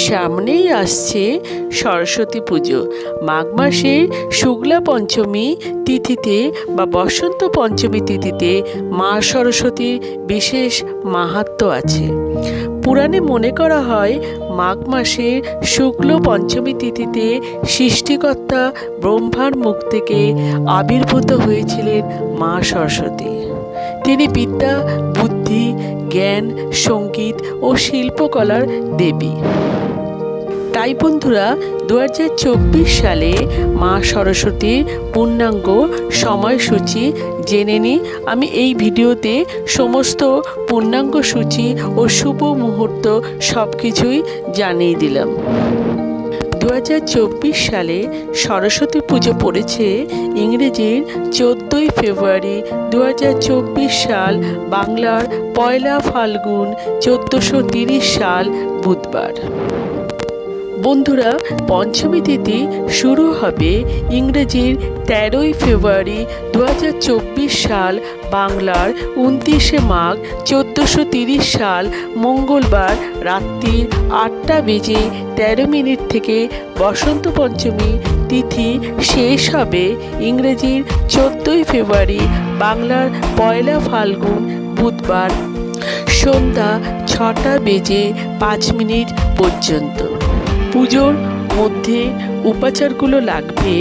সামনেই আসছে সরস্বতী পুজো। মাঘ মাসের শুক্লা পঞ্চমী তিথিতে বা বসন্ত পঞ্চমী তিথিতে মা সরস্বতীর বিশেষ মাহাত্ম্য আছে। পুরাণে মনে করা হয় মাঘ মাসের শুক্ল পঞ্চমী তিথিতে সৃষ্টিকর্তা ব্রহ্মার মুখ থেকে আবির্ভূত হয়েছিলেন মা সরস্বতী। তিনি বিদ্যা, বুদ্ধি, জ্ঞান, সঙ্গীত ও শিল্পকলার দেবী। তাই বন্ধুরা, 2024 সালে মা সরস্বতীর পূর্ণাঙ্গ সময়সূচি জেনে নিই। আমি এই ভিডিওতে সমস্ত পূর্ণাঙ্গ সূচি ও শুভ মুহূর্ত সব কিছুই জানিয়ে দিলাম। 2024 সালে সরস্বতী পুজো পড়েছে ইংরেজির 14ই ফেব্রুয়ারি 2024 সাল, বাংলার 1 ফাল্গুন 1430 সাল বুধবার। বন্ধুরা, পঞ্চমী তিথি শুরু হবে ইংরেজির 13ই ফেব্রুয়ারি 2024 সাল, বাংলার 29শে মাঘ 1430 সাল মঙ্গলবার রাত্রির 8:13 থেকে বসন্ত পঞ্চমী তিথি শেষ হবে ইংরেজির 14ই ফেব্রুয়ারি, বাংলার 1 ফাল্গুন বুধবার সন্ধ্যা 6:05 পর্যন্ত। পুজোর মধ্যে উপাচারগুলো লাগবে: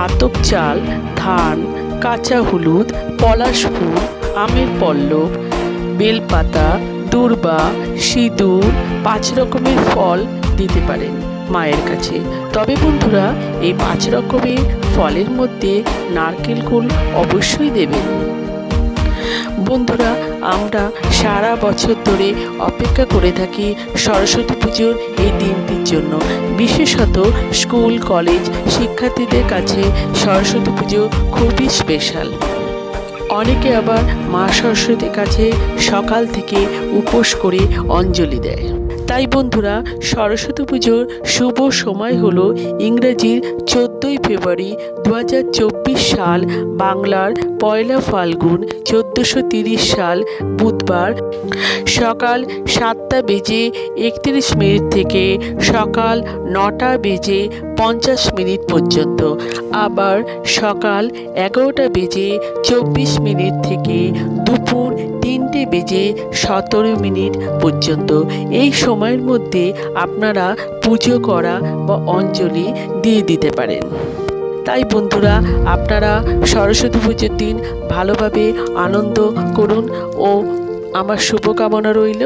আতপ চাল, ধান, কাঁচা হলুদ, পলাশ ফুল, আমের পল্লব, বেলপাতা, দূর্বা, সিঁদুর, 5 রকমের ফল দিতে পারেন মায়ের কাছে। তবে বন্ধুরা, এই 5 রকমের ফলের মধ্যে নারকেল কুল অবশ্যই দেবেন। বন্ধুরা, আমরা সারা বছর ধরে অপেক্ষা করে থাকি সরস্বতী পুজোর এই দিনটির জন্য। বিশেষত স্কুল কলেজ শিক্ষার্থীদের কাছে সরস্বতী পুজো খুবই স্পেশাল। অনেকে আবার মা সরস্বতীর কাছে সকাল থেকে উপোস করে অঞ্জলি দেয়। তাই বন্ধুরা, সরস্বতী পুজোর শুভ সময় হলো ইংরেজির 14ই ফেব্রুয়ারি 2024 সাল, বাংলার 1 ফাল্গুন 1430 সাল বুধবার সকাল 7:31 থেকে সকাল 9:50 পর্যন্ত। আবার সকাল 11:24 থেকে দুপুর 3:17 পর্যন্ত। এই সময়ের মধ্যে আপনারা পুজো করা বা অঞ্জলি দিয়ে দিতে পারেন। তাই বন্ধুরা, আপনারা সরস্বতী পুজোর দিন ভালোভাবে আনন্দ করুন ও আমার শুভকামনা রইল।